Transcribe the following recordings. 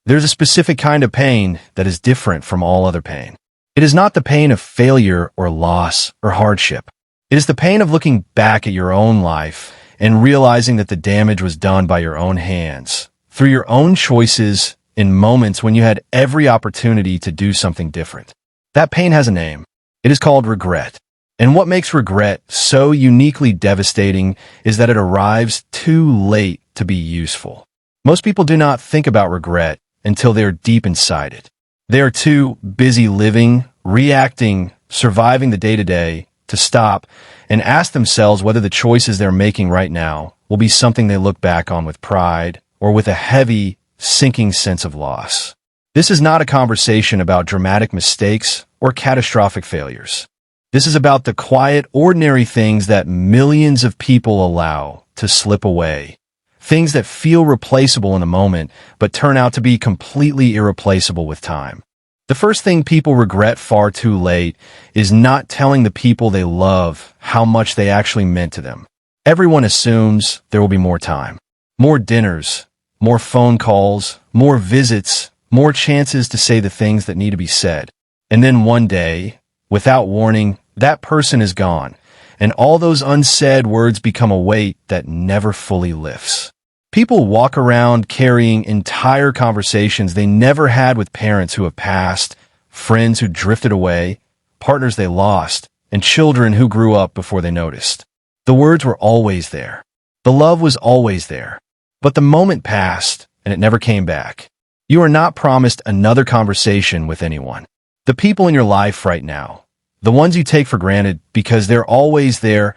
There's a specific kind of pain that is different from all other pain. It is not the pain of failure or loss or hardship. It is the pain of looking back at your own life and realizing that the damage was done by your own hands, through your own choices in moments when you had every opportunity to do something different. That pain has a name. It is called regret. And what makes regret so uniquely devastating is that it arrives too late to be useful. Most people do not think about regret until they are deep inside it. They are too busy living, reacting, surviving the day-to-day to stop and ask themselves whether the choices they're making right now will be something they look back on with pride or with a heavy, sinking sense of loss. This is not a conversation about dramatic mistakes or catastrophic failures. This is about the quiet, ordinary things that millions of people allow to slip away. Things that feel replaceable in a moment, but turn out to be completely irreplaceable with time. The first thing people regret far too late is not telling the people they love how much they actually meant to them. Everyone assumes there will be more time, more dinners, more phone calls, more visits, more chances to say the things that need to be said. And then one day, without warning, that person is gone, and all those unsaid words become a weight that never fully lifts. People walk around carrying entire conversations they never had with parents who have passed, friends who drifted away, partners they lost, and children who grew up before they noticed. The words were always there. The love was always there. But the moment passed, and it never came back. You are not promised another conversation with anyone. The people in your life right now, the ones you take for granted because they're always there,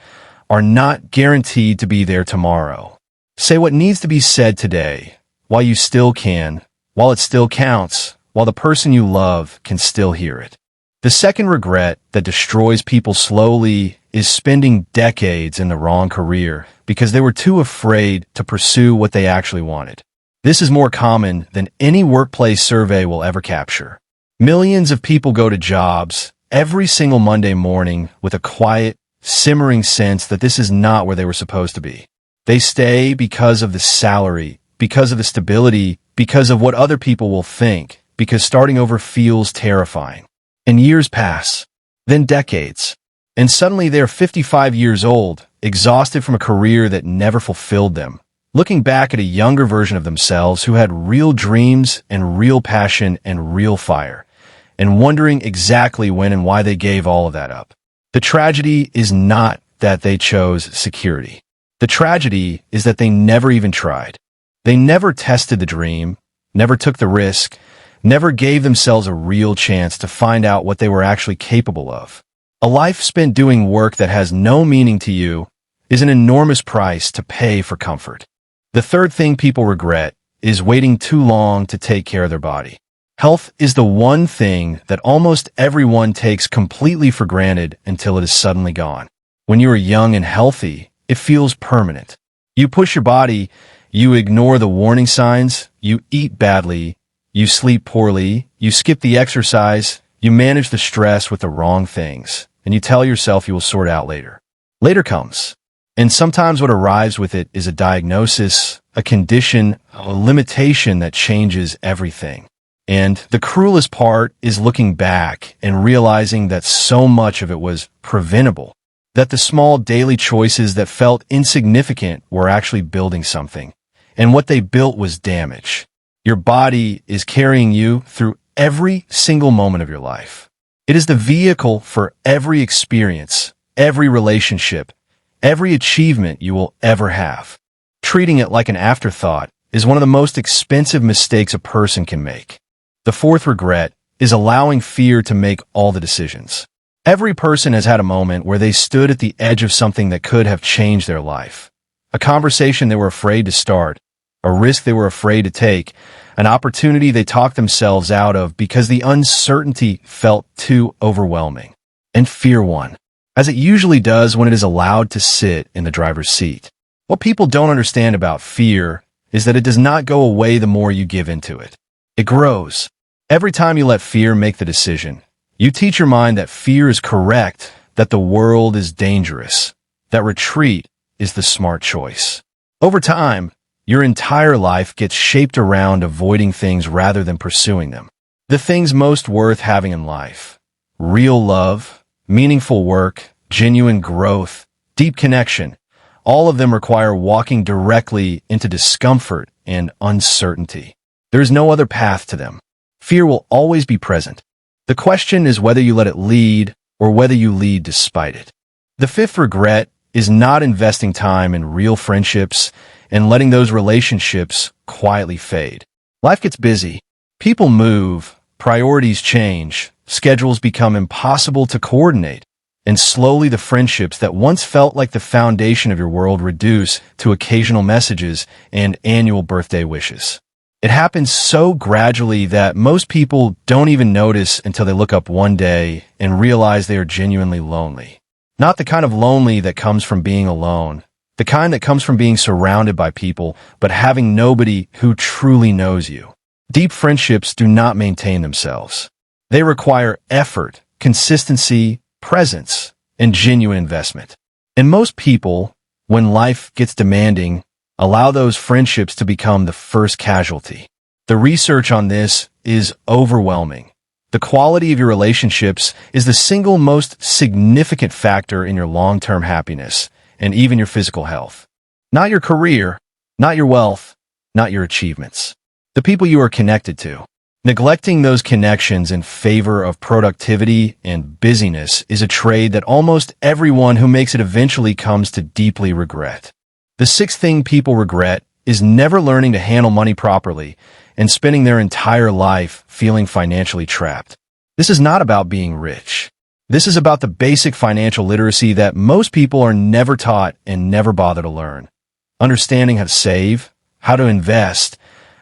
are not guaranteed to be there tomorrow. Say what needs to be said today, while you still can, while it still counts, while the person you love can still hear it. The second regret that destroys people slowly is spending decades in the wrong career because they were too afraid to pursue what they actually wanted. This is more common than any workplace survey will ever capture. Millions of people go to jobs every single Monday morning with a quiet, simmering sense that this is not where they were supposed to be. They stay because of the salary, because of the stability, because of what other people will think, because starting over feels terrifying. And years pass, then decades, and suddenly they're 55 years old, exhausted from a career that never fulfilled them, looking back at a younger version of themselves who had real dreams and real passion and real fire, and wondering exactly when and why they gave all of that up. The tragedy is not that they chose security. The tragedy is that they never even tried. They never tested the dream, never took the risk, never gave themselves a real chance to find out what they were actually capable of. A life spent doing work that has no meaning to you is an enormous price to pay for comfort. The third thing people regret is waiting too long to take care of their body. Health is the one thing that almost everyone takes completely for granted until it is suddenly gone. When you are young and healthy, it feels permanent. You push your body, you ignore the warning signs, you eat badly, you sleep poorly, you skip the exercise, you manage the stress with the wrong things, and you tell yourself you will sort out later. Later comes, and sometimes what arrives with it is a diagnosis, a condition, a limitation that changes everything. And the cruelest part is looking back and realizing that so much of it was preventable. That the small daily choices that felt insignificant were actually building something. And what they built was damage. Your body is carrying you through every single moment of your life. It is the vehicle for every experience, every relationship, every achievement you will ever have. Treating it like an afterthought is one of the most expensive mistakes a person can make. The fourth regret is allowing fear to make all the decisions. Every person has had a moment where they stood at the edge of something that could have changed their life. A conversation they were afraid to start, a risk they were afraid to take, an opportunity they talked themselves out of because the uncertainty felt too overwhelming. And fear won, as it usually does when it is allowed to sit in the driver's seat. What people don't understand about fear is that it does not go away the more you give into it. It grows. Every time you let fear make the decision, you teach your mind that fear is correct, that the world is dangerous, that retreat is the smart choice. Over time, Your entire life gets shaped around avoiding things rather than pursuing them. The things most worth having in life: real love, meaningful work, genuine growth, deep connection, all of them require walking directly into discomfort and uncertainty. There is no other path to them. Fear will always be present. The question is whether you let it lead or whether you lead despite it. The fifth regret is not investing time in real friendships and letting those relationships quietly fade. Life gets busy. People move, priorities change, schedules become impossible to coordinate, and slowly the friendships that once felt like the foundation of your world reduce to occasional messages and annual birthday wishes. It happens so gradually that most people don't even notice until they look up one day and realize they are genuinely lonely. Not the kind of lonely that comes from being alone, the kind that comes from being surrounded by people, but having nobody who truly knows you. Deep friendships do not maintain themselves. They require effort, consistency, presence, and genuine investment. And most people, when life gets demanding, allow those friendships to become the first casualty. The research on this is overwhelming. The quality of your relationships is the single most significant factor in your long-term happiness and even your physical health. Not your career, not your wealth, not your achievements. The people you are connected to. Neglecting those connections in favor of productivity and busyness is a trade that almost everyone who makes it eventually comes to deeply regret. The sixth thing people regret is never learning to handle money properly and spending their entire life feeling financially trapped. This is not about being rich. This is about the basic financial literacy that most people are never taught and never bother to learn. Understanding how to save, how to invest,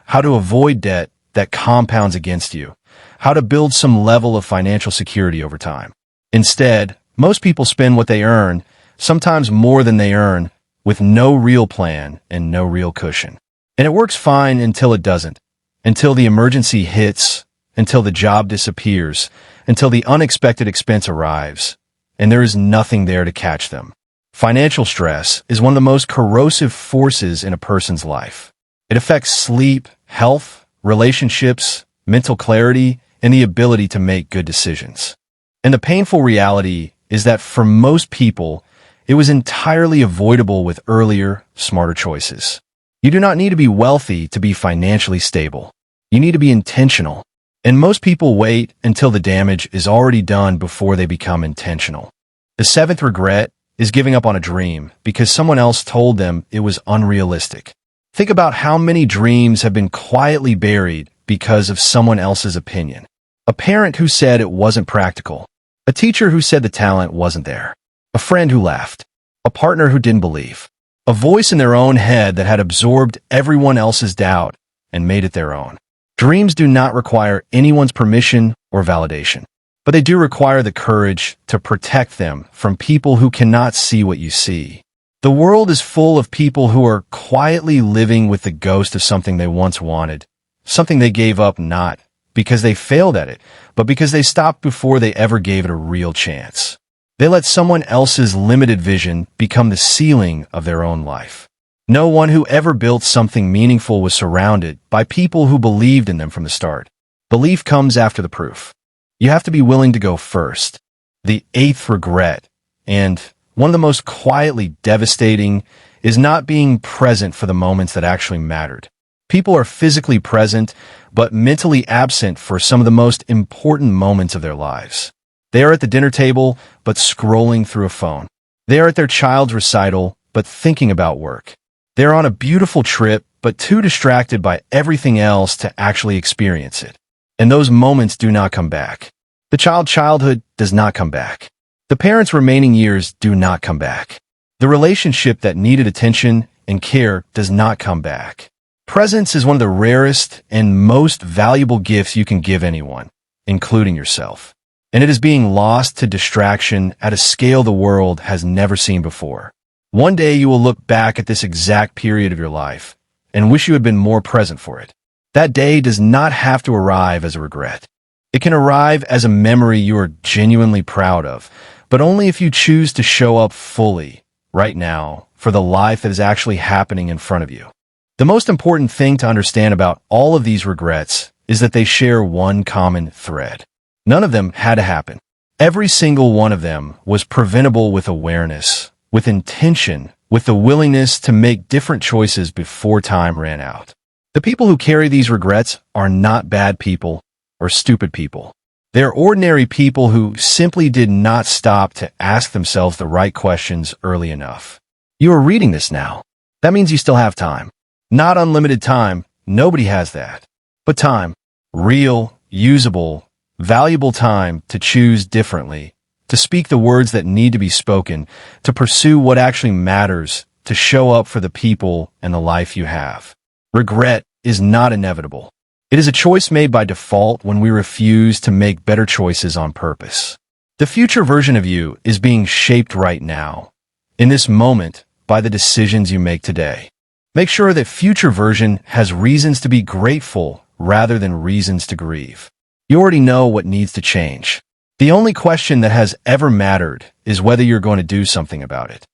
how to avoid debt that compounds against you, how to build some level of financial security over time. Instead, most people spend what they earn, sometimes more than they earn, with no real plan and no real cushion. And it works fine until it doesn't, until the emergency hits, until the job disappears, until the unexpected expense arrives, and there is nothing there to catch them. Financial stress is one of the most corrosive forces in a person's life. It affects sleep, health, relationships, mental clarity, and the ability to make good decisions. And the painful reality is that for most people, it was entirely avoidable with earlier, smarter choices. You do not need to be wealthy to be financially stable. You need to be intentional. And most people wait until the damage is already done before they become intentional. The seventh regret is giving up on a dream because someone else told them it was unrealistic. Think about how many dreams have been quietly buried because of someone else's opinion. A parent who said it wasn't practical. A teacher who said the talent wasn't there. A friend who laughed. A partner who didn't believe. A voice in their own head that had absorbed everyone else's doubt and made it their own. Dreams do not require anyone's permission or validation, but they do require the courage to protect them from people who cannot see what you see. The world is full of people who are quietly living with the ghost of something they once wanted, something they gave up not because they failed at it, but because they stopped before they ever gave it a real chance. They let someone else's limited vision become the ceiling of their own life. No one who ever built something meaningful was surrounded by people who believed in them from the start. Belief comes after the proof. You have to be willing to go first. The eighth regret, and one of the most quietly devastating, is not being present for the moments that actually mattered. People are physically present, but mentally absent for some of the most important moments of their lives. They are at the dinner table, but scrolling through a phone. They are at their child's recital, but thinking about work. They are on a beautiful trip, but too distracted by everything else to actually experience it. And those moments do not come back. The childhood does not come back. The parents' remaining years do not come back. The relationship that needed attention and care does not come back. Presence is one of the rarest and most valuable gifts you can give anyone, including yourself. And it is being lost to distraction at a scale the world has never seen before. One day you will look back at this exact period of your life and wish you had been more present for it. That day does not have to arrive as a regret. It can arrive as a memory you are genuinely proud of, but only if you choose to show up fully, right now, for the life that is actually happening in front of you. The most important thing to understand about all of these regrets is that they share one common thread. None of them had to happen. Every single one of them was preventable with awareness, with intention, with the willingness to make different choices before time ran out. The people who carry these regrets are not bad people or stupid people. They're ordinary people who simply did not stop to ask themselves the right questions early enough. You are reading this now. That means you still have time. Not unlimited time. Nobody has that. But time. Real, usable, valuable time to choose differently, to speak the words that need to be spoken, to pursue what actually matters, to show up for the people and the life you have. Regret is not inevitable. It is a choice made by default when we refuse to make better choices on purpose. The future version of you is being shaped right now, in this moment, by the decisions you make today. Make sure that future version has reasons to be grateful rather than reasons to grieve. You already know what needs to change. The only question that has ever mattered is whether you're going to do something about it.